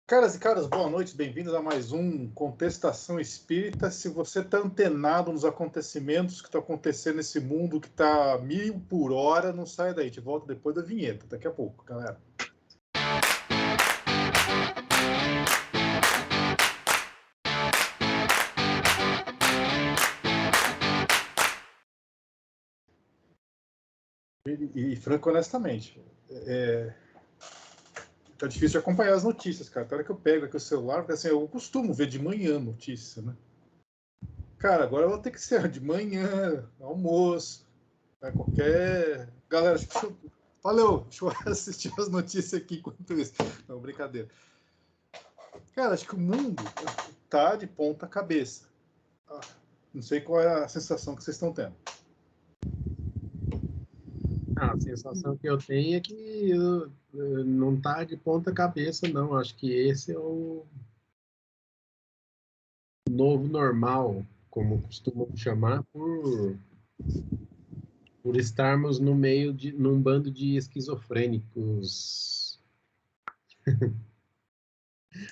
Caras e caras, boa noite, bem-vindos a mais um Contestação Espírita. Se você está antenado nos acontecimentos que estão acontecendo nesse mundo que está 1000 por hora, não sai daí, a gente volta depois da vinheta, daqui a pouco, galera. E franco, honestamente, tá difícil de acompanhar as notícias, cara. Até hora que eu pego aqui o celular, porque assim, eu costumo ver de manhã notícia, né? Cara, agora eu vou ter que ser de manhã, almoço, né? Qualquer... Galera, valeu, deixa eu assistir as notícias aqui enquanto isso. Não, brincadeira. Cara, acho que o mundo tá de ponta cabeça. Não sei qual é a sensação que vocês estão tendo. A sensação que eu tenho é que não tá de ponta cabeça, não. Acho que esse é o novo normal, como costumam chamar, por estarmos no meio num bando de esquizofrênicos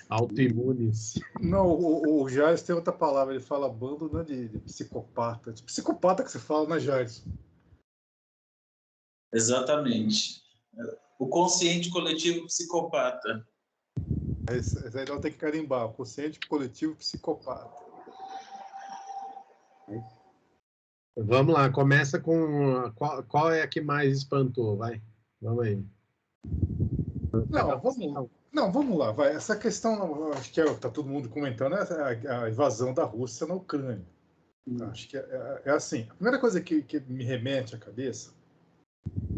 autoimunes. Não, o Jairus tem outra palavra, ele fala bando, não é de psicopata. De psicopata que você fala, né, Jairus? Exatamente. O consciente coletivo psicopata. Esse aí não tem que carimbar, o consciente coletivo psicopata. Vamos lá, começa com qual é a que mais espantou, vai. Vamos aí. Vamos lá, vai. Essa questão, acho que tá todo mundo comentando, é a invasão da Rússia na Ucrânia. Acho que é assim. A primeira coisa que me remete à cabeça...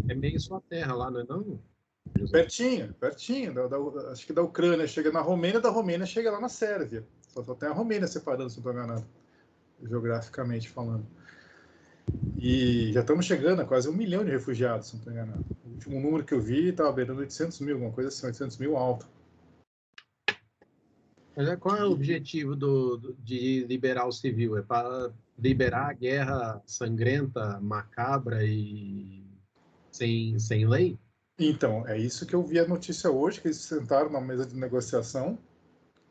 É meio sua terra lá, não é não? Pertinho. Acho que da Ucrânia chega na Romênia, da Romênia chega lá na Sérvia. Só tem a Romênia separando, se não estou enganado, geograficamente falando. E já estamos chegando a quase 1 milhão de refugiados, se não estou enganado. O último número que eu vi estava beirando 800 mil, alguma coisa assim, 800 mil alto. Mas qual é o objetivo de liberar o civil? É para liberar a guerra sangrenta, macabra e sem lei? Então, é isso que eu vi a notícia hoje, que eles sentaram na mesa de negociação,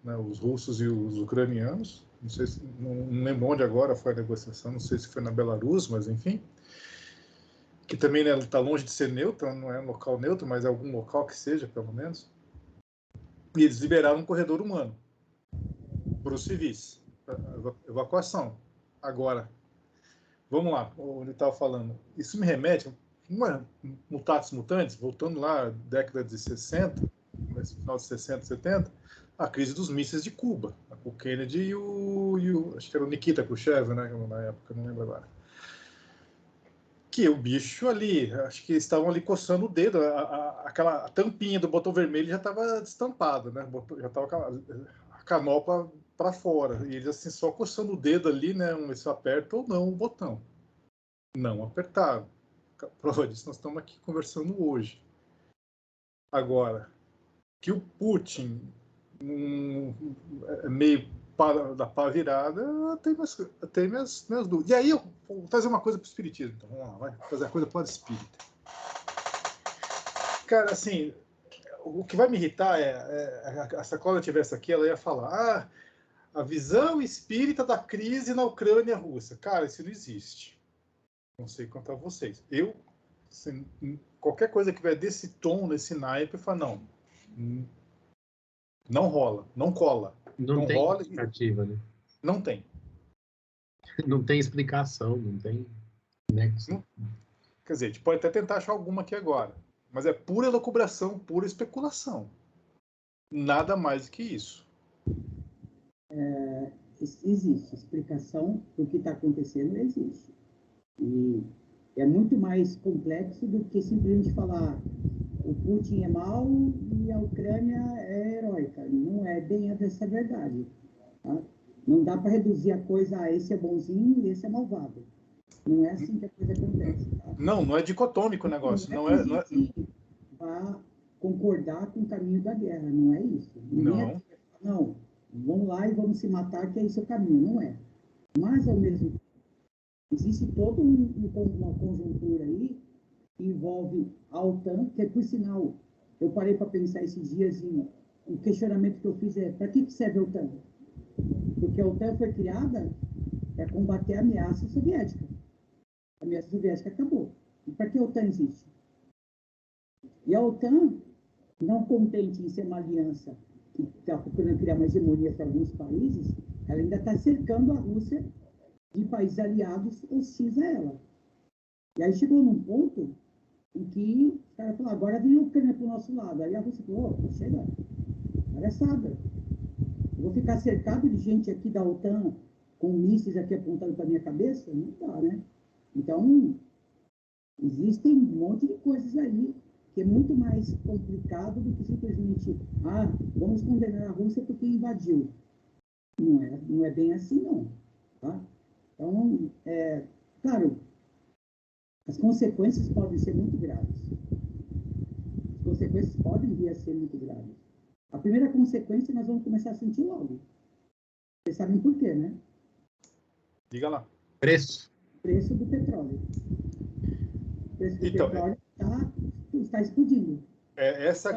né, os russos e os ucranianos. Não sei se, não lembro onde agora foi a negociação, não sei se foi na Belarus, mas enfim. Que também está longe de ser neutro, não é um local neutro, mas é algum local que seja, pelo menos. E eles liberaram um corredor humano para os civis, evacuação. Agora, vamos lá, onde estava falando. Isso me remete, mutatis mutandis, voltando lá, década de 60, final de 60, 70, a crise dos mísseis de Cuba. O Kennedy e o acho que era o Nikita Khrushchev, né, na época, não lembro agora. Que o bicho ali, acho que estavam ali coçando o dedo, aquela tampinha do botão vermelho já estava destampada, né? Já estava a canopla para fora. E eles assim, só coçando o dedo ali, né? Vamos ver se aperta ou não o botão. Não apertaram. Prova disso, nós estamos aqui conversando hoje. Agora, que o Putin é meio da pá virada, eu tenho minhas dúvidas. E aí eu vou trazer uma coisa para o espiritismo. Então, vamos lá, vai fazer a coisa para o espírita. Cara, assim, o que vai me irritar se a Cláudia tivesse aqui, ela ia falar a visão espírita da crise na Ucrânia Rússia. Cara, isso não existe. Não sei quanto a vocês. Eu, assim, qualquer coisa que vier desse tom, nesse naipe, eu falo, não rola, não cola. Não tem rola, justificativa, né? Não tem. Não tem explicação, não tem nexo. Quer dizer, a gente pode até tentar achar alguma aqui agora, mas é pura elucubração, pura especulação. Nada mais do que isso. Existe explicação do que está acontecendo, existe. E é muito mais complexo do que simplesmente falar o Putin é mau e a Ucrânia é heróica. Não é bem essa verdade. Tá? Não dá para reduzir a coisa a esse é bonzinho e esse é malvado. Não é assim que a coisa acontece. Tá? Não é dicotômico o negócio. Não é. Vai concordar com o caminho da guerra, não é isso. Não, vamos lá e vamos se matar, que é esse o caminho. Não é. Mas, ao mesmo tempo, existe toda uma conjuntura aí que envolve a OTAN, que, por sinal, eu parei para pensar esses dias em o questionamento que eu fiz é, para que serve a OTAN? Porque a OTAN foi criada para combater a ameaça soviética. A ameaça soviética acabou. E para que a OTAN existe? E a OTAN, não contente em ser uma aliança que está procurando criar uma hegemonia para alguns países, ela ainda está cercando a Rússia de países aliados hostis a ela. E aí chegou num ponto em que os caras falaram, agora vem a Ucrânia para o nosso lado. Aí a Rússia falou, chega, palhaçada. Eu vou ficar cercado de gente aqui da OTAN com mísseis aqui apontando para a minha cabeça? Não dá, né? Então, existem um monte de coisas aí que é muito mais complicado do que simplesmente, vamos condenar a Rússia porque invadiu. Não é bem assim, não. Tá? Então, claro, as consequências podem ser muito graves. As consequências podem vir a ser muito graves. A primeira consequência nós vamos começar a sentir logo. Vocês sabem por quê, né? Diga lá. Preço. Preço do petróleo. O preço do petróleo está explodindo. Essa é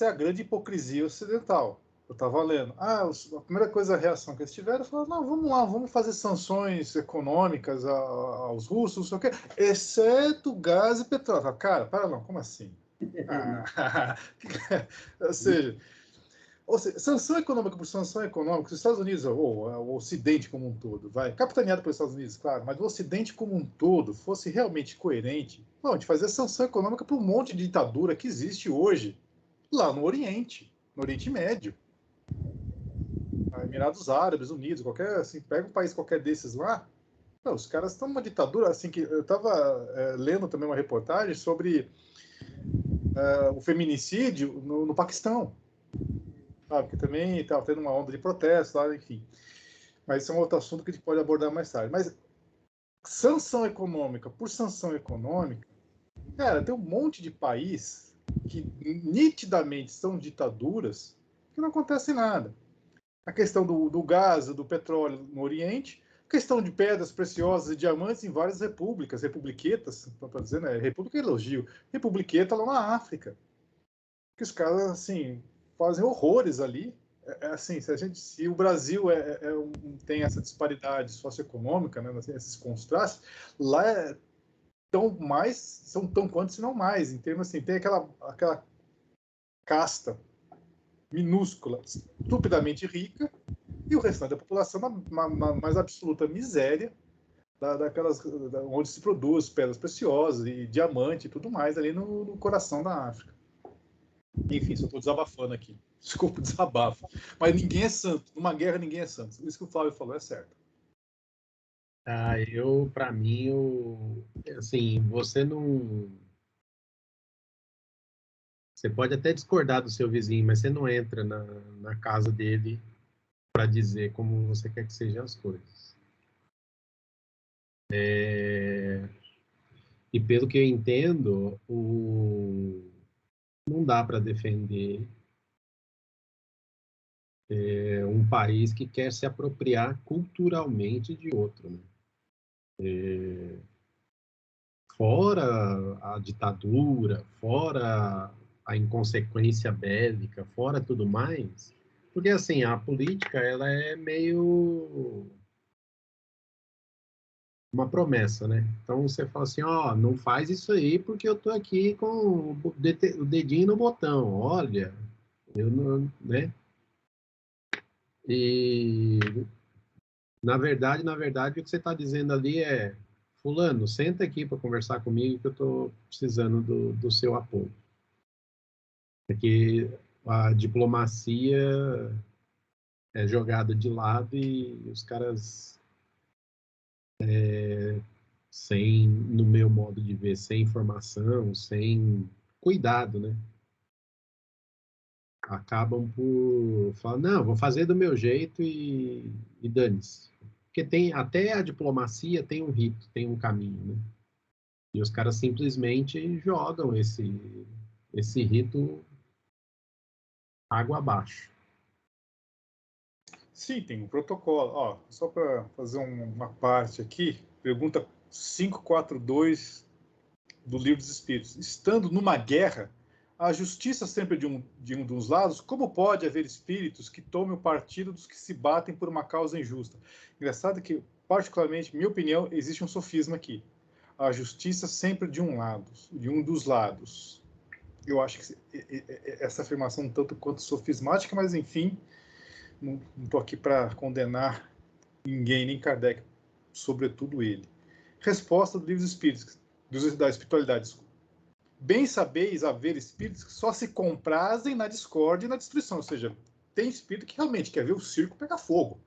a grande hipocrisia ocidental. Eu estava lendo. A primeira coisa, a reação que eles tiveram, falaram, não, vamos lá, vamos fazer sanções econômicas aos russos, não sei o quê, exceto gás e petróleo. Cara, para não, como assim? Ou seja, sanção econômica por sanção econômica, os Estados Unidos, ou o Ocidente como um todo, capitaneado pelos Estados Unidos, claro, mas o Ocidente como um todo fosse realmente coerente, não, de fazer sanção econômica para um monte de ditadura que existe hoje lá no Oriente Médio. Emirados Árabes Unidos, assim, pega um país qualquer desses lá, não, os caras estão numa ditadura, assim, que eu estava lendo também uma reportagem sobre o feminicídio no Paquistão, sabe, que também está tendo uma onda de protesto lá, enfim. Mas isso é um outro assunto que a gente pode abordar mais tarde. Mas sanção econômica por sanção econômica, cara, tem um monte de país que nitidamente são ditaduras que não acontece nada. A questão do gás, do petróleo no Oriente, questão de pedras preciosas e diamantes em várias repúblicas, republiquetas, para dizer, né? República é elogio, republiqueta lá na África. Que os caras, assim, fazem horrores ali. Assim, se o Brasil tem essa disparidade socioeconômica, né, esses contrastes, lá são tão quanto, se não mais, em termos assim, tem aquela casta minúscula, estupidamente rica, e o restante da população na mais absoluta miséria, onde se produz pedras preciosas e diamante e tudo mais ali no coração da África. Enfim, só estou desabafando aqui. Desculpa o desabafo. Mas ninguém é santo. Numa guerra, ninguém é santo. Isso que o Flávio falou é certo. Para mim, assim, você não... Você pode até discordar do seu vizinho, mas você não entra na casa dele para dizer como você quer que sejam as coisas. E pelo que eu entendo, não dá para defender um país que quer se apropriar culturalmente de outro, né? Fora a ditadura, fora a inconsequência bélica, fora tudo mais, porque assim, a política ela é meio uma promessa, né? Então você fala assim, não faz isso aí porque eu tô aqui com o dedinho no botão, olha, eu não, né? E na verdade, o que você está dizendo ali é, fulano, senta aqui para conversar comigo que eu estou precisando do seu apoio. Porque a diplomacia é jogada de lado e os caras, no meu modo de ver, sem informação, sem cuidado, né? Acabam por falar, não, vou fazer do meu jeito e dane-se. Porque até a diplomacia tem um rito, tem um caminho, né? E os caras simplesmente jogam esse rito água abaixo. Sim, tem um protocolo. Só para fazer uma parte aqui, pergunta 542 do Livro dos Espíritos. Estando numa guerra, A justiça sempre de um dos lados, como pode haver espíritos que tomem o partido dos que se batem por uma causa injusta? Engraçado que, particularmente, minha opinião, existe um sofisma aqui. A justiça sempre de um dos lados. Eu acho que essa afirmação tanto quanto sofismática, mas enfim, não estou aqui para condenar ninguém, nem Kardec, sobretudo ele. Resposta do livro dos Espíritos, da espiritualidade. Bem sabeis haver espíritos que só se comprazem na discórdia e na destruição. Ou seja, tem espírito que realmente quer ver o circo pegar fogo.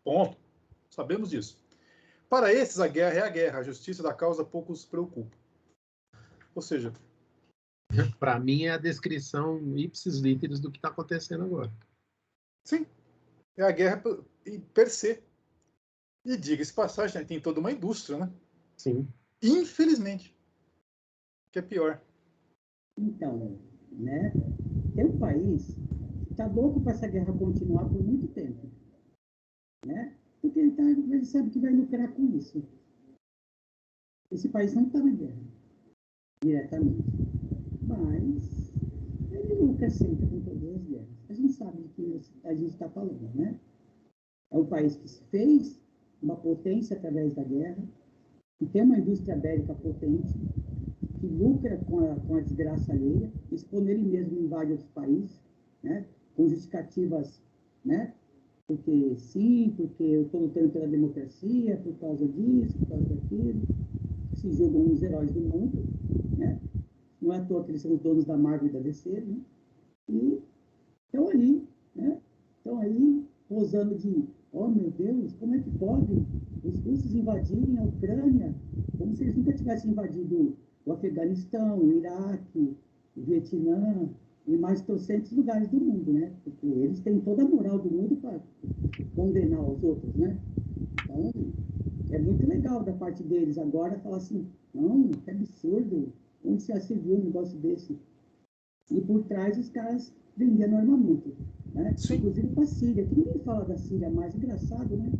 Ponto. Sabemos disso. Para esses, a guerra é a guerra. A justiça da causa pouco os preocupa. Ou seja... Para mim é a descrição ipsis literis do que está acontecendo agora. Sim. É a guerra per se. E diga-se passagem, tem toda uma indústria, né? Sim. Infelizmente. Que é pior. Então, né? Tem um país que está louco para essa guerra continuar por muito tempo, né? Porque ele sabe que vai lucrar com isso. Esse país não está na guerra, diretamente. Mas ele lucra sempre com todas as guerras. A gente sabe de que a gente está falando, né? É um país que se fez uma potência através da guerra, que tem uma indústria bélica potente, que lucra com a desgraça alheia, expondo ele mesmo invade outros países, né? Com justificativas, né? Porque sim, porque eu estou lutando pela democracia, por causa disso, por causa daquilo. Se julgam os heróis do mundo, né? Não é à toa que eles são os donos da Marvel e da DC, né? E estão aí, né? Estão aí posando de, oh meu Deus, como é que pode os russos invadirem a Ucrânia? Como se eles nunca tivessem invadido o Afeganistão, o Iraque, o Vietnã e mais trocentos lugares do mundo, né? Porque eles têm toda a moral do mundo para condenar os outros, né? Então, é muito legal da parte deles agora falar assim, não, que absurdo, onde já se viu um negócio desse? E por trás os caras vendendo armamento, né? Inclusive para a Síria, que ninguém fala da Síria mais, engraçado, né?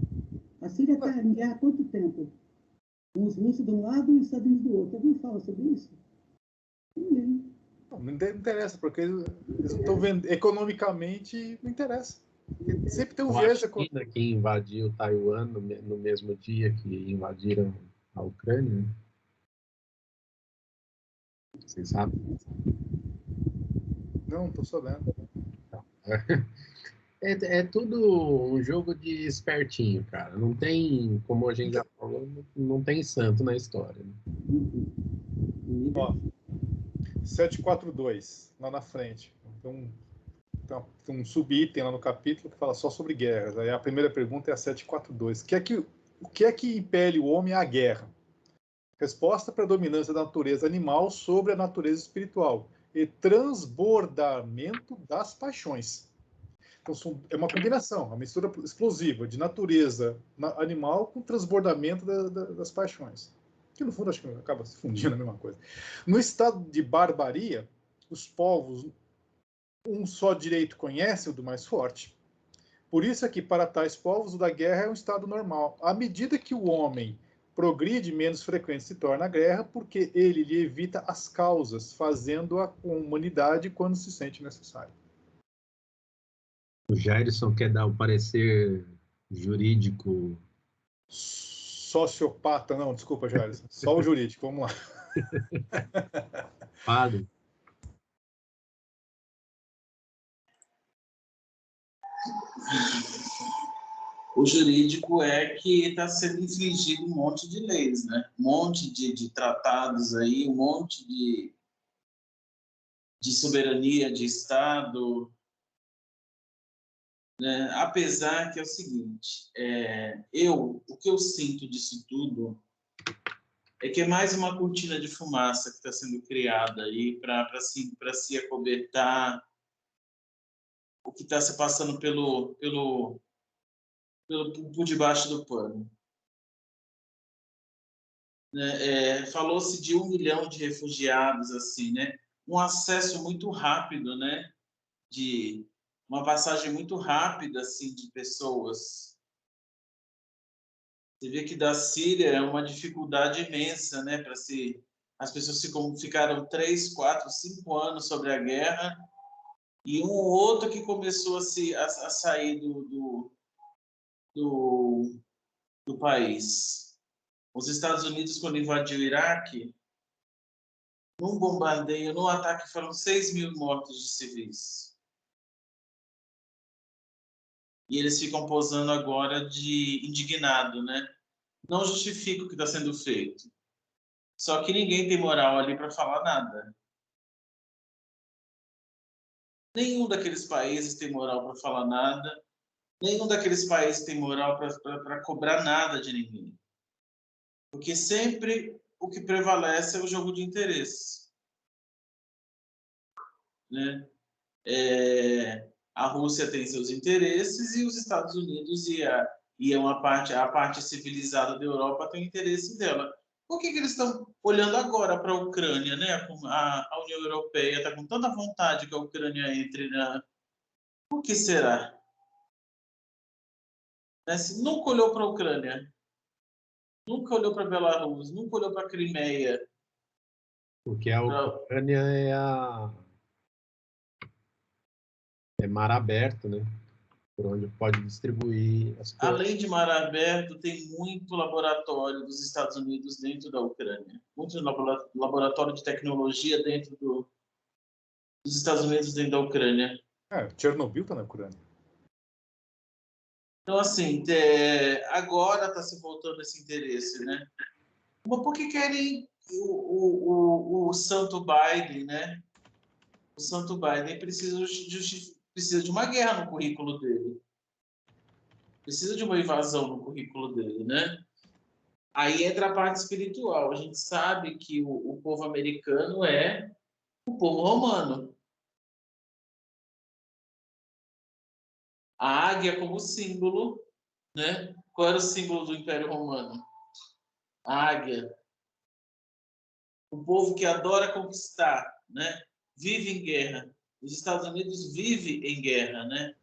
A Síria está em guerra há quanto tempo? Com os russos de um lado e os Estados Unidos do outro. Alguém fala sobre isso? Ninguém. Não interessa, porque eles não estão vendo economicamente, não interessa. Sempre tem um viés econômico. A China que invadiu Taiwan no mesmo dia que invadiram a Ucrânia. Vocês sabem? Não, estou sabendo. É tudo um jogo de espertinho, cara. Não tem, como a gente já falou, não tem santo na história. Né? Ó, 742, lá na frente. Então, tem um subitem lá no capítulo que fala só sobre guerras. Aí a primeira pergunta é a 742. O que é que impele o homem à guerra? Resposta: predominância da natureza animal sobre a natureza espiritual e transbordamento das paixões. Então, é uma combinação, uma mistura explosiva de natureza animal com transbordamento das paixões. Que, no fundo, acho que acaba se fundindo a mesma coisa. No estado de barbaria, os povos, um só direito conhece, o do mais forte. Por isso é que, para tais povos, o da guerra é um estado normal. À medida que o homem progride, menos frequente se torna a guerra, porque ele lhe evita as causas, fazendo-a com humanidade quando se sente necessário. O Jairson quer dar o parecer jurídico. Sociopata, não, desculpa, Jairson. Só o jurídico, vamos lá. Padre. O jurídico é que está sendo infligido um monte de leis, né? Um monte de tratados aí, um monte de soberania de Estado, né? Apesar que é o seguinte, o que eu sinto disso tudo é que é mais uma cortina de fumaça que está sendo criada aí para se acobertar o que está se passando por debaixo do pano. Falou-se de 1 milhão de refugiados, assim, né? Um acesso muito rápido, né? De uma passagem muito rápida, assim, de pessoas. Você vê que da Síria é uma dificuldade imensa, né? Para se as pessoas ficaram 3, 4, 5 anos sobre a guerra, e um ou outro que começou a sair do país. Os Estados Unidos, quando invadiu o Iraque, num bombardeio, num ataque, foram 6.000 mortos de civis. E eles ficam posando agora de indignado, né? Não justifica o que está sendo feito. Só que ninguém tem moral ali para falar nada. Nenhum daqueles países tem moral para falar nada. Nenhum daqueles países tem moral para cobrar nada de ninguém. Porque sempre o que prevalece é o jogo de interesses. Né? A Rússia tem seus interesses e os Estados Unidos e a parte civilizada da Europa tem o interesse dela. Por que eles estão olhando agora para a Ucrânia, né? A União Europeia está com tanta vontade que a Ucrânia entre na... Por que será? Né? Se nunca olhou para a Ucrânia, nunca olhou para a Belarus, nunca olhou para a Crimeia. Porque a Ucrânia é mar aberto, né? Por onde pode distribuir as coisas. Além de mar aberto, tem muito laboratório dos Estados Unidos dentro da Ucrânia. Muito laboratório de tecnologia dentro dos Estados Unidos dentro da Ucrânia. Chernobyl está na Ucrânia. Então, assim, agora está se voltando esse interesse, né? Mas por que querem o Santo Biden, né? O Santo Biden precisa de uma guerra no currículo dele. Precisa de uma invasão no currículo dele, né? Aí entra a parte espiritual. A gente sabe que o povo americano é o povo romano. A águia como símbolo, né? Qual era o símbolo do Império Romano? A águia. O povo que adora conquistar, né? Vive em guerra. Os Estados Unidos vivem em guerra, né?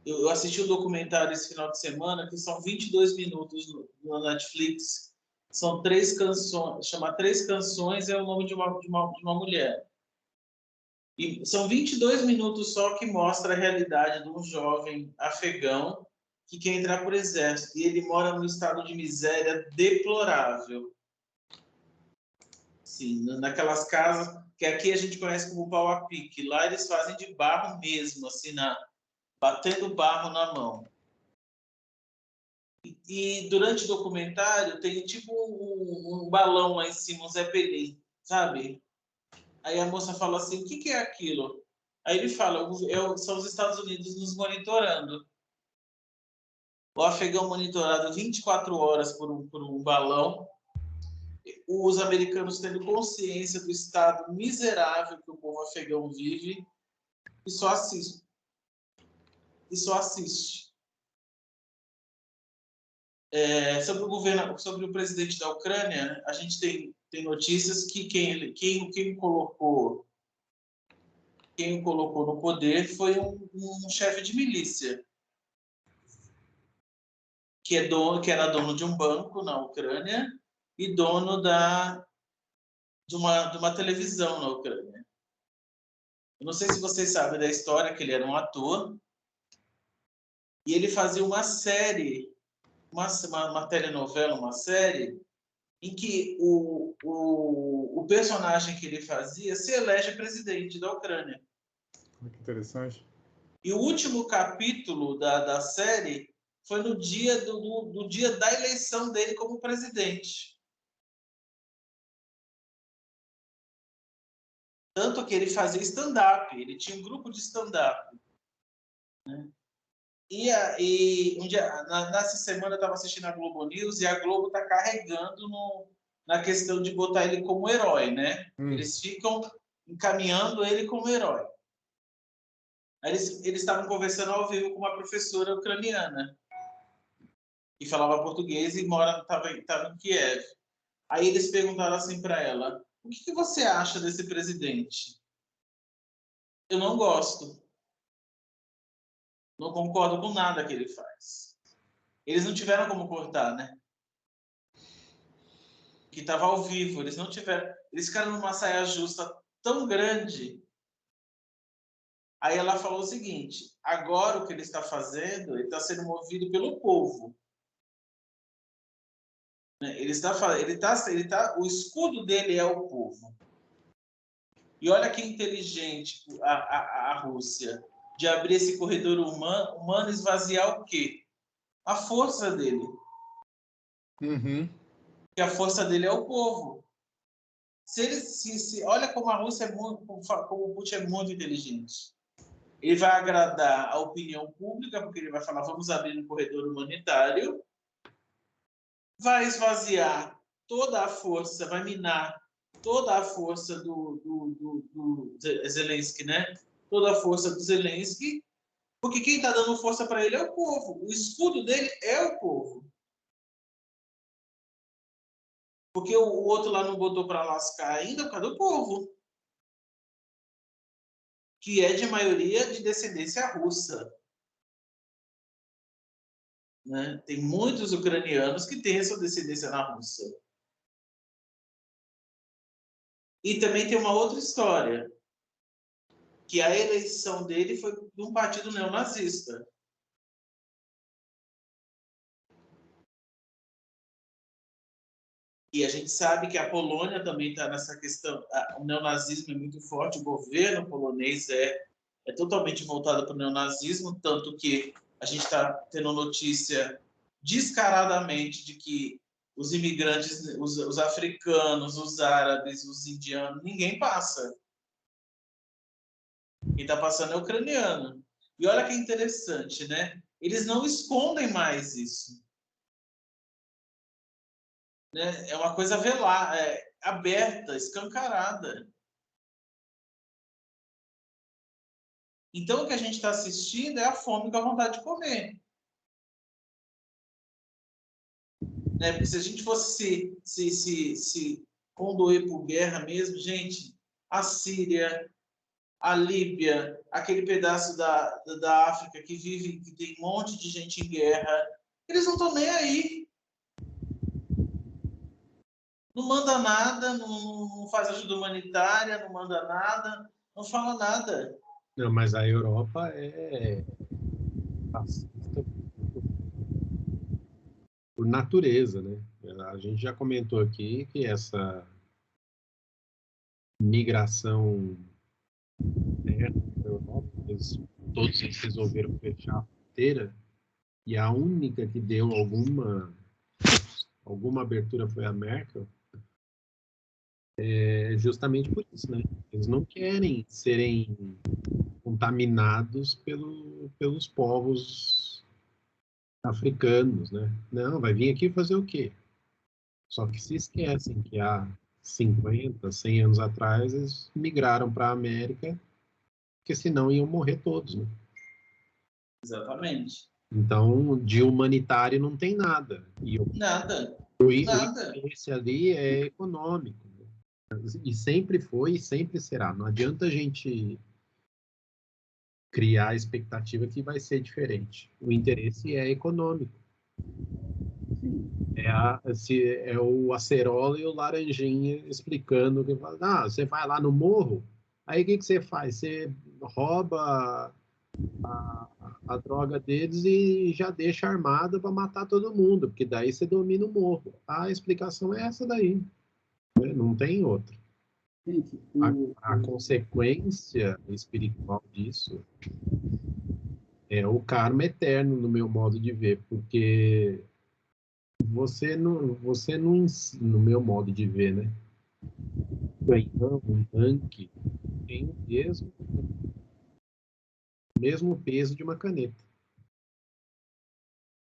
Eu assisti um documentário esse final de semana que são 22 minutos no Netflix. São 3 canções, chama 3 canções, é o nome de uma mulher. E são 22 minutos só que mostra a realidade de um jovem afegão que quer entrar por exército. E ele mora num estado de miséria deplorável. Sim, naquelas casas que aqui a gente conhece como pau a pique. Lá eles fazem de barro mesmo, assim, batendo barro na mão. E durante o documentário tem tipo um balão lá em cima, um Zeppelin, sabe? Aí a moça fala assim, o que é aquilo? Aí ele fala, são os Estados Unidos nos monitorando. O afegão monitorado 24 horas por um balão. Os americanos tendo consciência do estado miserável que o povo afegão vive e só assiste. Sobre o presidente da Ucrânia, a gente tem notícias que quem o colocou no poder foi um chefe de milícia que era dono de um banco na Ucrânia e dono de uma televisão na Ucrânia. Eu não sei se vocês sabem da história que ele era um ator e ele fazia uma série, uma telenovela, uma série em que o personagem que ele fazia se elege presidente da Ucrânia. Que interessante. E o último capítulo da série foi no dia do dia da eleição dele como presidente. Tanto que ele fazia stand-up, ele tinha um grupo de stand-up. Né? E um dia, nessa semana eu estava assistindo a Globo News e a Globo está carregando na questão de botar ele como herói, né? Eles ficam encaminhando ele como herói. Aí eles estavam conversando ao vivo com uma professora ucraniana que falava português e estava em Kiev. Aí eles perguntaram assim para ela, o que você acha desse presidente? Eu não gosto. Não concordo com nada que ele faz. Eles não tiveram como cortar, né? que estava ao vivo. Eles não tiveram... Eles ficaram numa saia justa tão grande. Aí ela falou o seguinte, agora o que ele está fazendo, ele está sendo movido pelo povo. O escudo dele é o povo. E olha que inteligente a Rússia, de abrir esse corredor humano e esvaziar o quê? A força dele. Uhum. E a força dele é o povo. Olha como a Rússia como o Putin é muito inteligente. Ele vai agradar a opinião pública, porque ele vai falar, vamos abrir um corredor humanitário, vai esvaziar toda a força, vai minar toda a força do Zelensky, né? Toda a força do Zelensky, porque quem está dando força para ele é o povo. O escudo dele é o povo. Porque o outro lá não botou para lascar ainda por causa do povo, que é de maioria de descendência russa. Né? Tem muitos ucranianos que têm essa descendência na Rússia. E também tem uma outra história, que a eleição dele foi de um partido neonazista. E a gente sabe que a Polônia também está nessa questão. O neonazismo é muito forte, o governo polonês é totalmente voltado para o neonazismo, tanto que a gente está tendo notícia descaradamente de que os imigrantes, os africanos, os árabes, os indianos, ninguém passa. Quem está passando é o ucraniano. E olha que interessante, né? Eles não escondem mais isso. Né? É uma coisa aberta, escancarada. Então, o que a gente está assistindo é a fome com a vontade de comer. Né? Porque se a gente fosse se condoer por guerra mesmo, gente, a Síria, a Líbia, aquele pedaço da África que tem um monte de gente em guerra, eles não estão nem aí. Não manda nada, não faz ajuda humanitária, não manda nada, não fala nada. Não, mas a Europa é fascista por natureza, né? A gente já comentou aqui que essa migração interna da Europa, todos eles resolveram fechar a fronteira, e a única que deu alguma abertura foi a Merkel, justamente por isso, né? Eles não querem serem contaminados pelos povos africanos, né? Não, vai vir aqui fazer o quê? Só que se esquecem que há 50, 100 anos atrás eles migraram para a América, porque senão iam morrer todos, né? Exatamente. Então, de humanitário não tem nada. Nada. O interesse ali é econômico. Né? E sempre foi e sempre será. Não adianta a gente criar a expectativa que vai ser diferente. O interesse é econômico. É o acerola e o laranjinha explicando que você vai lá no morro, aí o que você faz? Você rouba a droga deles e já deixa armada para matar todo mundo, porque daí você domina o morro. A explicação é essa daí, né? Não tem outra. Gente, A consequência espiritual disso é o karma eterno, no meu modo de ver, porque você não no meu modo de ver, né? Ganhar um tanque tem o mesmo peso de uma caneta.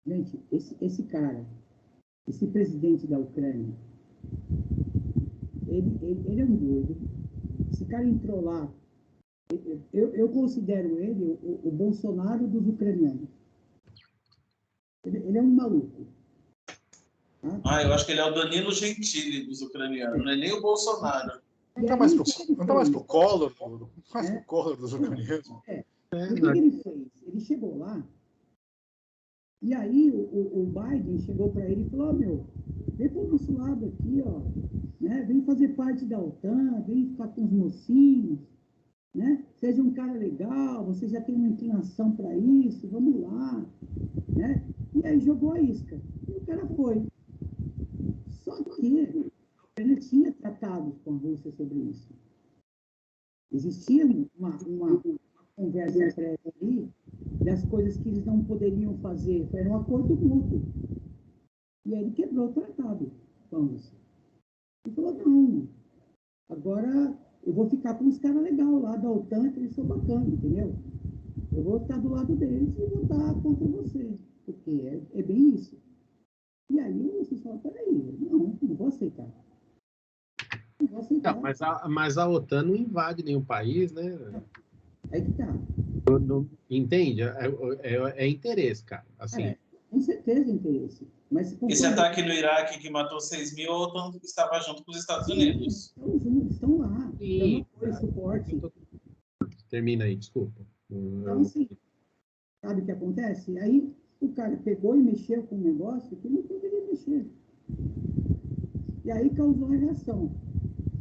Gente, esse cara, esse presidente da Ucrânia, ele é um doido. Esse cara entrou lá. Eu considero ele o Bolsonaro dos ucranianos. Ele é um maluco. Tá? Eu acho que ele é o Danilo Gentili dos ucranianos, não é nem o Bolsonaro. Não está mais pro Collor, pro Collor dos ucranianos. O que ele fez? Ele chegou lá E aí o Biden chegou para ele e falou, meu, vem para o nosso lado aqui, ó, né? Vem fazer parte da OTAN, vem ficar com os mocinhos, né? Seja um cara legal, você já tem uma inclinação para isso, vamos lá, né? E aí jogou a isca. E o cara foi. Só que a Ucrânia tinha tratados com a Rússia sobre isso. Existia uma conversa prévia ali das coisas que eles não poderiam fazer. Era um acordo mútuo. E aí ele quebrou o tratado com a Rússia. Ele falou, não, agora eu vou ficar com os caras legais lá da OTAN, que eles são bacanas, entendeu? Eu vou estar do lado deles e vou estar contra você. Porque é bem isso. E aí o Russo falou, peraí, não vou aceitar. Não vou aceitar. Não, mas a OTAN não invade nenhum país, né? Aí que tá. Entende? É interesse, cara. Assim, Com certeza é interesse. Mas esse ataque no Iraque que matou 6.000, a OTAN estava junto com os Estados Unidos. Estão lá, dando apoio, suporte. Termina aí, desculpa. Então, assim, sabe o que acontece? Aí o cara pegou e mexeu com um negócio que não poderia mexer. E aí causou a reação.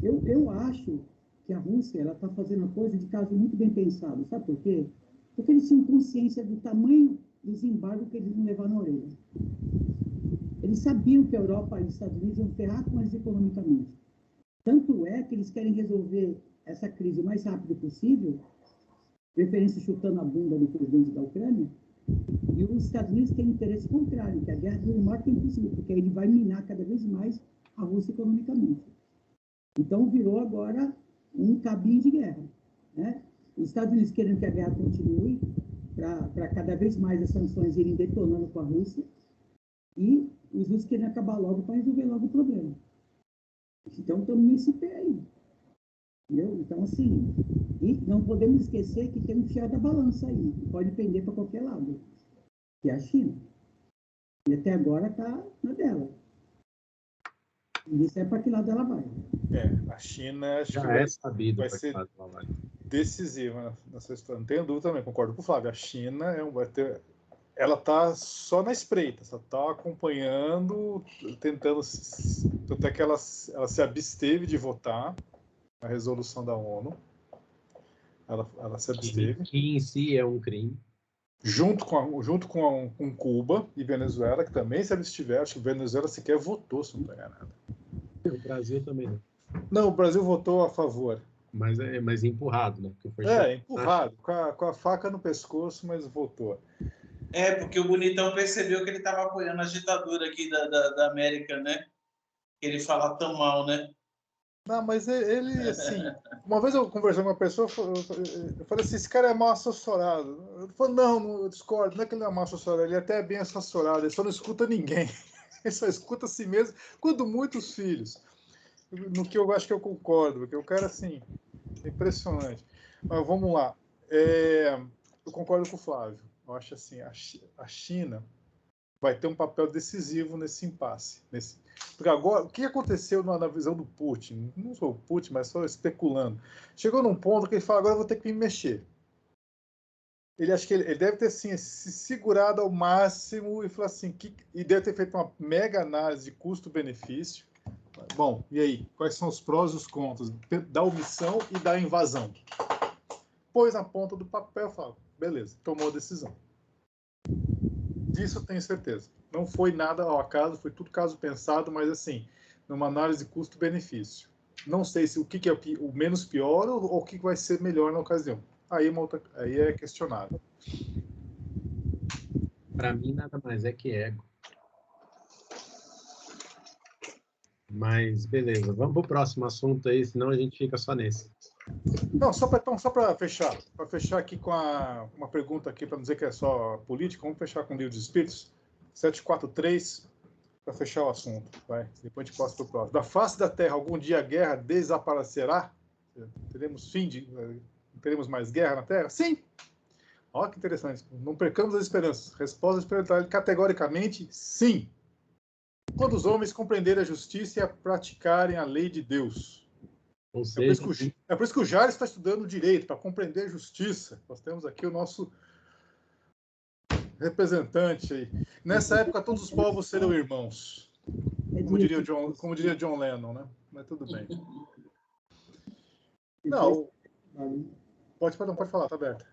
Eu acho que a Rússia está fazendo a coisa de caso muito bem pensado. Sabe por quê? Porque eles tinham consciência do tamanho dos embargos que eles iam levar na orelha. Eles sabiam que a Europa e os Estados Unidos iam ferrar com eles economicamente. Tanto é que eles querem resolver essa crise o mais rápido possível, preferência chutando a bunda do presidente da Ucrânia, e os Estados Unidos têm interesse contrário, que a guerra dure o maior tempo possível, porque aí ele vai minar cada vez mais a Rússia economicamente. Então, virou agora um cabinho de guerra, né? Os Estados Unidos querem que a guerra continue, para cada vez mais as sanções irem detonando com a Rússia, e os russos querem acabar logo para resolver logo o problema. Então, estamos nesse pé aí. Entendeu? Então, assim, e não podemos esquecer que tem um fiel da balança aí, que pode pender para qualquer lado, que é a China. E até agora está na dela. Ninguém sabe para que lado ela vai. A China acho já que é sabido vai pra ser que lado ela vai. decisiva nessa história. Não tenho dúvida também, concordo com o Flávio. A China vai ter. Ela está só na espreita, só está acompanhando, tentando. Até que ela se absteve de votar a resolução da ONU. Ela se absteve. Que em si é um crime. Junto com Cuba e Venezuela, que também se abstiveram. Acho que Venezuela sequer votou, se não estou enganado. O Brasil também não. Não, o Brasil votou a favor. Mas é mais empurrado, né? Porque foi empurrado, com a faca no pescoço, mas votou. Porque o Bonitão percebeu que ele estava apoiando a ditadura aqui da América, né? Ele fala tão mal, né? Não, mas ele, assim... Uma vez eu conversei com uma pessoa, eu falei assim, esse cara é mal assessorado. Ele falou, não, eu discordo, não é que ele é mal assessorado, ele até é bem assessorado, ele só não escuta ninguém. Ele só escuta a si mesmo, quando muitos filhos. No que eu acho que eu concordo, porque o cara, assim, é impressionante. Mas vamos lá. Eu concordo com o Flávio. Eu acho assim, a China vai ter um papel decisivo nesse impasse. Porque agora, o que aconteceu na visão do Putin? Não sou o Putin, mas só especulando. Chegou num ponto que ele fala, agora eu vou ter que me mexer. Ele acha que ele deve ter assim, se segurado ao máximo e falar assim, e deve ter feito uma mega análise de custo-benefício. Bom, e aí? Quais são os prós e os contras da omissão e da invasão? Pôs na ponta do papel e falou, beleza, tomou a decisão. Disso eu tenho certeza. Não foi nada ao acaso, foi tudo caso pensado, mas assim, numa análise de custo-benefício. Não sei se o que é o menos pior ou o que vai ser melhor na ocasião. Aí é questionável. Para mim, nada mais é que ego. Mas, beleza. Vamos para o próximo assunto aí, senão a gente fica só nesse. Não, só para fechar aqui com uma pergunta aqui, para não dizer que é só política, vamos fechar com o Livro dos Espíritos, 743, para fechar o assunto. Vai. Depois a gente passa para o próximo. Da face da Terra, algum dia a guerra desaparecerá? Teremos teremos mais guerra na Terra? Sim! Olha que interessante. Não percamos as esperanças. Resposta espiritual categoricamente, sim. Quando os homens compreenderem a justiça e a praticarem a lei de Deus. Ou seja, É por isso que o Jair está estudando direito, para compreender a justiça. Nós temos aqui o nosso representante aí. Nessa época, todos os povos seriam irmãos. Como diria John Lennon, né? Mas tudo bem. Não, pode falar, tá aberto.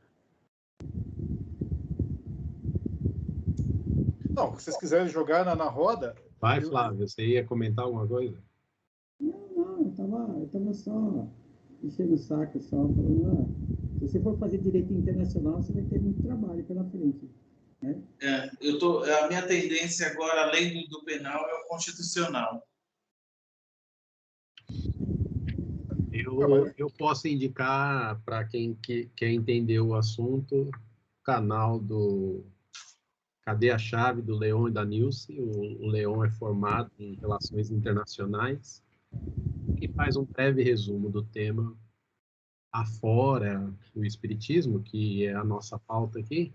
Não, se vocês quiserem jogar na roda... Vai, Flávio, você ia comentar alguma coisa? Não, eu tava só enchendo o saco, só falando, se você for fazer direito internacional, você vai ter muito trabalho pela frente. Né? A minha tendência agora, além do penal, é o constitucional. Eu posso indicar para quem quer entender o assunto, o canal do Cadê a Chave, do Leon e da Nilce. O Leon é formado em Relações Internacionais e faz um breve resumo do tema afora o Espiritismo, que é a nossa pauta aqui,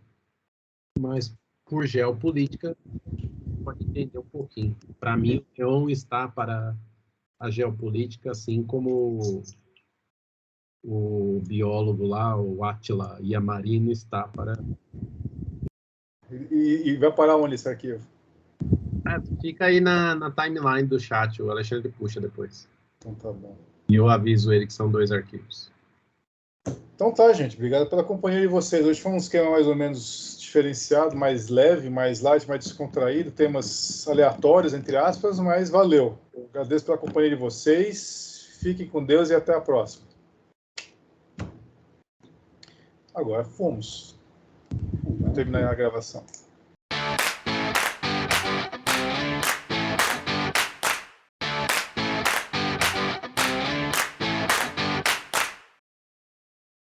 mas por geopolítica pode entender um pouquinho. Para mim, o Leon está para a geopolítica, assim como o biólogo lá, o Átila Yamarino, está para... E vai parar onde esse arquivo? Fica aí na timeline do chat, o Alexandre puxa depois. Então tá bom. E eu aviso ele que são 2 arquivos. Então tá, gente. Obrigado pela companhia de vocês. Hoje foi um esquema mais ou menos diferenciado, mais leve, mais light, mais descontraído. Temas aleatórios, entre aspas, mas valeu. Eu agradeço pela companhia de vocês. Fiquem com Deus e até a próxima. Agora fomos. Vou terminar a gravação.